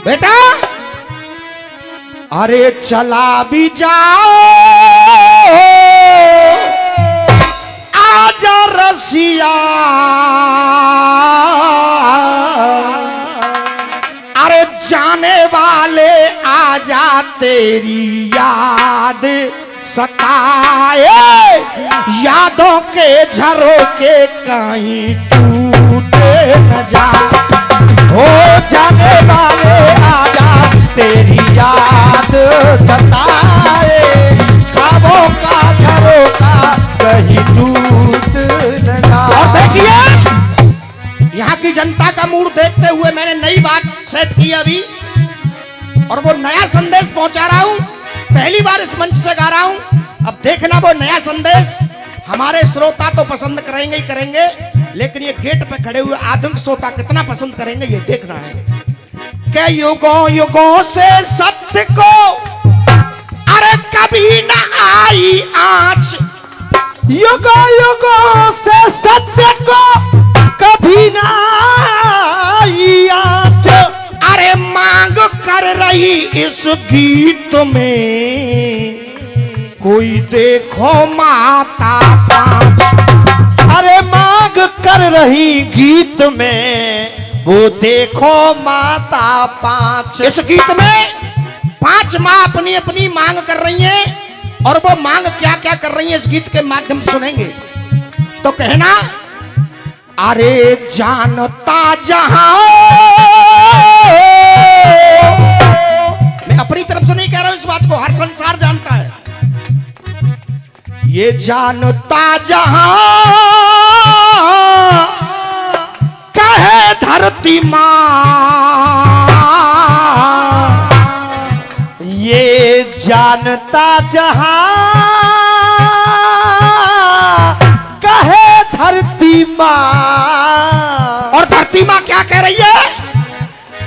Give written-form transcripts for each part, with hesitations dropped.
बेटा अरे चला भी जाओ आजा रसिया, अरे जाने वाले आजा तेरी याद सताए, यादों के झरोके कहीं टूटे न जा। हो जाने वाले आजा तेरी याद सताए, ख्वाबों का झरोका कहीं टूट न जा। और देखिए यहाँ की जनता का मूड देखते हुए मैंने नई बात सेट की अभी, और वो नया संदेश पहुंचा रहा हूं। पहली बार इस मंच से गा रहा हूं। अब देखना वो नया संदेश हमारे श्रोता तो पसंद करेंगे ही करेंगे, लेकिन ये गेट पे खड़े हुए आधुनिक श्रोता कितना पसंद करेंगे ये देखना है। कि युगों युगों से सत्य को अरे कभी न आई आंच, युगों युगों से सत्य को कभी न आई आंच, अरे मांग कर रही इस गीत में कोई देखो माता पांच। अरे मांग कर रही गीत में वो देखो माता पांच। इस गीत में 5 माँ अपनी अपनी मांग कर रही हैं, और वो मांग क्या क्या कर रही हैं इस गीत के माध्यम से सुनेंगे। तो कहना अरे जानता जहां, मैं अपनी तरफ से नहीं कह रहा हूं इस बात को, हर संसार जानता है। ये जानता जहां कहे धरती मां, ये जानता जहां कहे धरती मां। और धरती मां क्या कह रही है?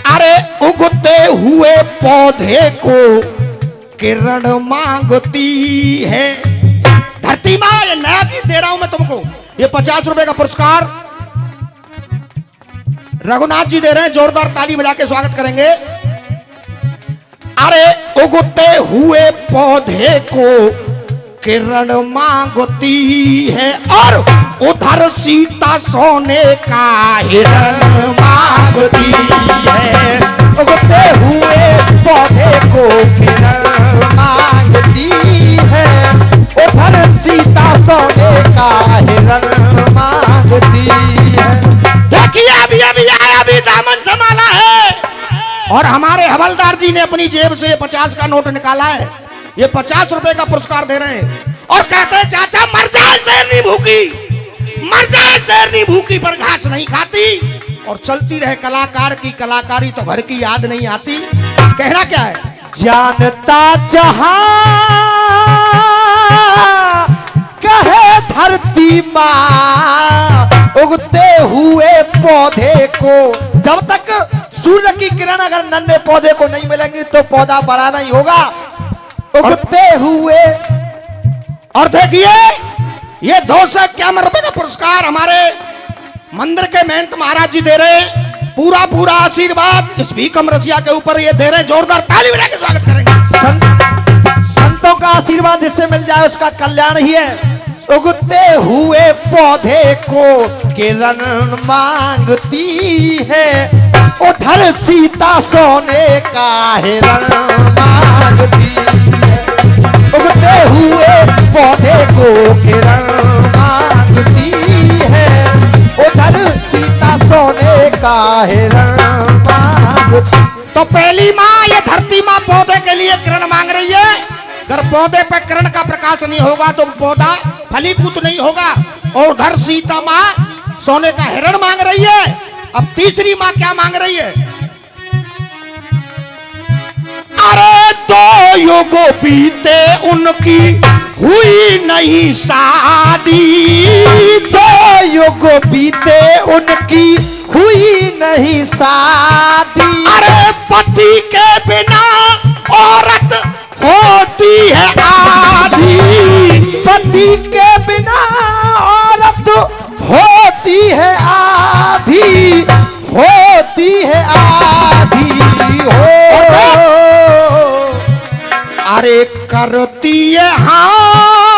अरे उगते हुए पौधे को किरण मांगती है। धरती मां ये नया गीत दे रहा हूं मैं तुमको, ये 50 रुपए का पुरस्कार रघुनाथ जी दे रहे हैं, जोरदार ताली बजा के स्वागत करेंगे। अरे उगते हुए पौधे को किरण मांगती है, और उधर सीता सोने का हिरण मांगती है। उगते हुए पौधे को किरण मांगती है, उधर सीता सोने का हिरण मांगती है। देखिए अभी अभी आया, अभी दामन संभाला है, और हमारे हवलदार जी ने अपनी जेब से 50 का नोट निकाला है। ये 50 रुपए का पुरस्कार दे रहे हैं, और कहते हैं चाचा मर जाए शेरनी भूखी, मर जाए शेरनी भूखी पर घास नहीं खाती। और चलती रहे कलाकार की कलाकारी तो घर की याद नहीं आती। कहना क्या है? जानता जहां कहे धरती मां, उगते हुए पौधे को, जब तक सूर्य की किरण अगर नन्हे पौधे को नहीं मिलेंगी तो पौधा बड़ा नहीं होगा। उगते हुए, और देखिए ये 251 रुपए का पुरस्कार हमारे मंदिर के महंत महाराज जी दे रहे हैं। पूरा पूरा आशीर्वाद इस भीकम रसिया के ऊपर ये दे रहे हैं, जोरदार ताली बजा के स्वागत करेंगे। संतों का आशीर्वाद जिससे मिल जाए उसका कल्याण ही है। उगते हुए पौधे को किरण मांगती है, उधर सीता सोने का हिरण मांगती है। उगते हुए पौधे को किरण मांगती है, उधर सीता सोने का हिरण मांगती। तो पहली माँ ये धरती माँ पौधे के लिए किरण मांग रही है। अगर पौधे पर किरण का प्रकाश नहीं होगा तो पौधा फलीभूत नहीं होगा। और उधर सीता माँ सोने का हिरण मांग रही है। अब तीसरी माँ क्या मांग रही है? अरे 2 युग बीते उनकी हुई नहीं शादी, 2 युग बीते उनकी हुई नहीं शादी। अरे पति के बिना औरत होती है आधी, पति के बिना औरत होती है आधी, होती है आधी हो। करती है हाँ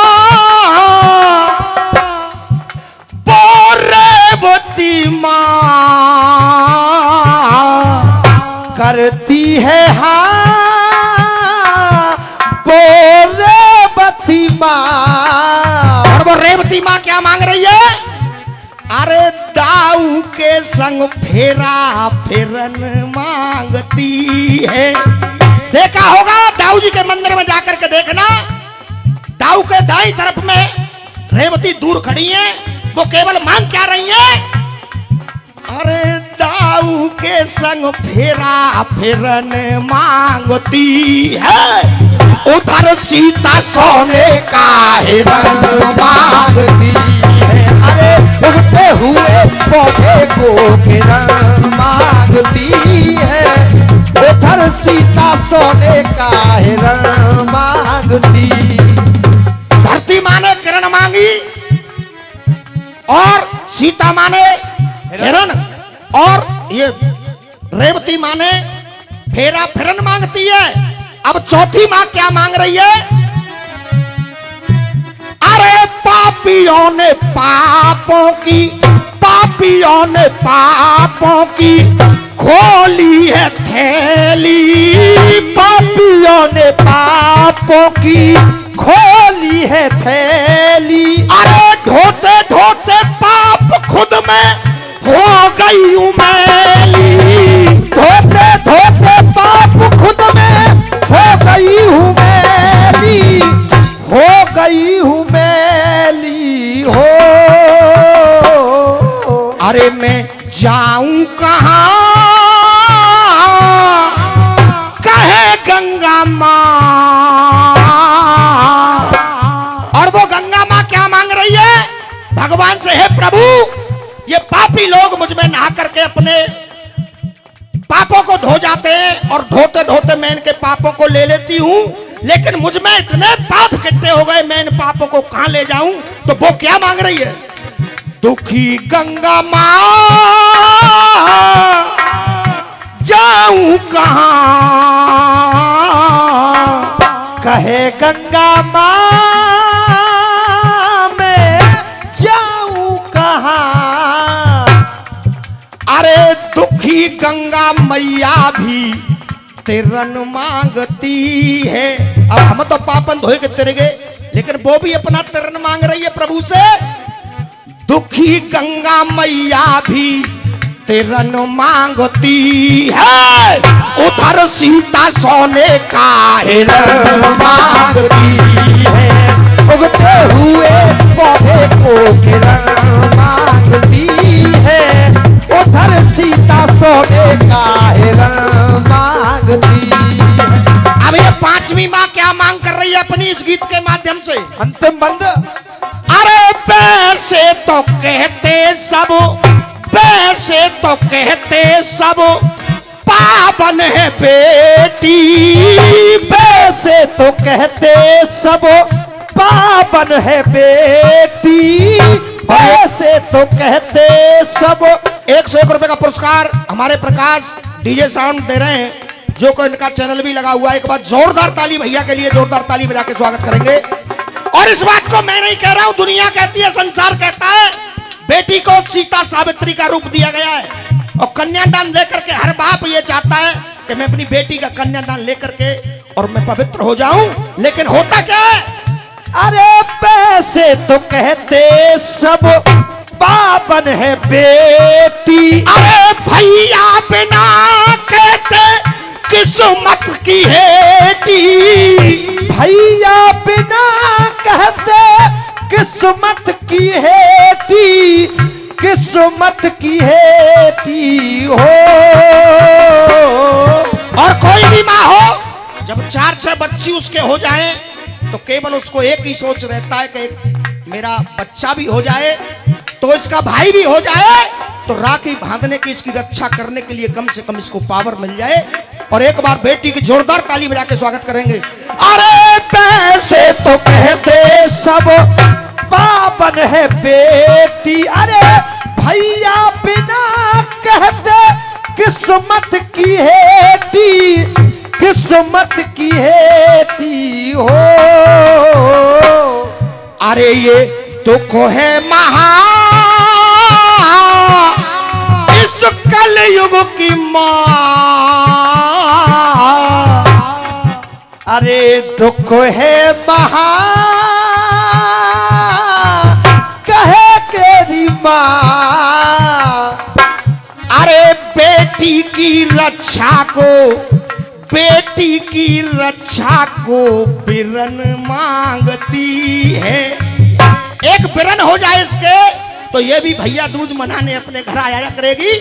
रेवती माँ, करती है हाँ रेवती माँ। और वो रेवती माँ क्या मांग रही है? अरे दाऊ के संग फेरा फिरन मांगती है। देखा होगा दाऊ जी के मंदिर में जाकर के देखना, दाऊ के दाई तरफ में रेवती दूर खड़ी है, वो केवल मांग क्या रही है? अरे दाऊ के संग फेरा फिरन मांगती है, उधर सीता सोने का हिरन मांगती है। अरे उगते हुए पौधे को किरण मांगती है, उधर सीता सोने का हिरण मांगती। धरती माँ ने किरण मांगी और सीता माँ ने हिरण, और ये रेवती माँ ने फेरा फिरन मांगती है। अब चौथी माँ क्या मांग रही है? अरे पापियों ने पापों की खोली है थैली, पापियों ने पापों की खोली है थैली। अरे ढोते ढोते पाप खुद में हो गई हूँ मैली, धोते धोते पाप खुद में हो गई हूँ मैली, हो गई हूँ मैली हो। अरे मैं जाऊं कहाँ कहे गंगा माँ। और वो गंगा माँ क्या मांग रही है भगवान से? हे प्रभु, ये पापी लोग मुझ में नहा करके अपने पापों को धो जाते हैं, और धोते धोते मैं इनके पापों को ले लेती हूँ, लेकिन मुझ में इतने पाप इकट्ठे हो गए, मैं इन पापों को कहां ले जाऊं? तो वो क्या मांग रही है? दुखी गंगा माँ जाऊं कहां, कहे गंगा माँ मैं जाऊं कहां। अरे दुखी गंगा मैया भी तिरन मांगती है। अब हम तो पापन धोए के तेरे गए, लेकिन वो भी अपना तिरन मांग रही है प्रभु से। दुखी गंगा मैया भी तिरन मांगती है, उधर सीता सोने का हिरन मांगती है, उगते हुए पौधे को किरण मांगती है, उधर सीता सोने का हिरण मांगती है। अब ये पांचवी माँ क्या मांग कर रही है अपनी इस गीत के माध्यम से? अंतिम बंद। अरे पैसे तो कहते सब, पैसे तो कहते सब पावन है बेटी, पैसे तो कहते सब पावन है बेटी, पैसे तो कहते सब। 101 रुपए का पुरस्कार हमारे प्रकाश डीजे साउंड दे रहे हैं, जो को इनका चैनल भी लगा हुआ है। एक बार जोरदार ताली भैया के लिए, जोरदार ताली बजा के स्वागत करेंगे। और इस बात को मैं नहीं कह रहा हूं, दुनिया कहती है, संसार कहता है, बेटी को सीता सावित्री का रूप दिया गया है, और कन्यादान लेकर के हर बाप ये चाहता है कि मैं अपनी बेटी का कन्यादान लेकर के और मैं पवित्र हो जाऊं। लेकिन होता क्या है? अरे पैसे तो कहते सब पावन है बेटी, अरे भैया बिना कहते किस्मत की हेटी, भैया बिना कहते किस्मत की हेटी, किस्मत की हेटी हो। और कोई भी माँ हो, जब 4-6 बच्ची उसके हो जाए तो केवल उसको एक ही सोच रहता है कि मेरा बच्चा भी हो जाए तो इसका भाई भी हो जाए, तो राखी बांधने की, इसकी रक्षा करने के लिए कम से कम इसको पावर मिल जाए। और एक बार बेटी की जोरदार ताली बजा के स्वागत करेंगे। अरे पैसे तो कहते सब पावन है बेटी, अरे भैया बिना कहते किस्मत की हेटी, किस्मत की हेटी हो। दुख है महा इस कलयुग की माँ। अरे दुख है महा कहे तेरी माँ। अरे बेटी की रक्षा को, बेटी की रक्षा को बिरन मांगती है। एक बिरन हो जाए इसके तो ये भी भैया दूज मनाने अपने घर आया करेगी।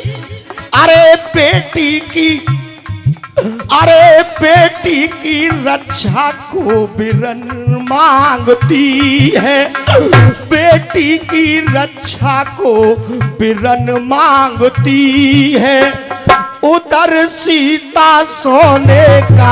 अरे बेटी की, अरे बेटी की रक्षा को बिरन मांगती है, बेटी की रक्षा को बिरन मांगती है। उधर सीता सोने का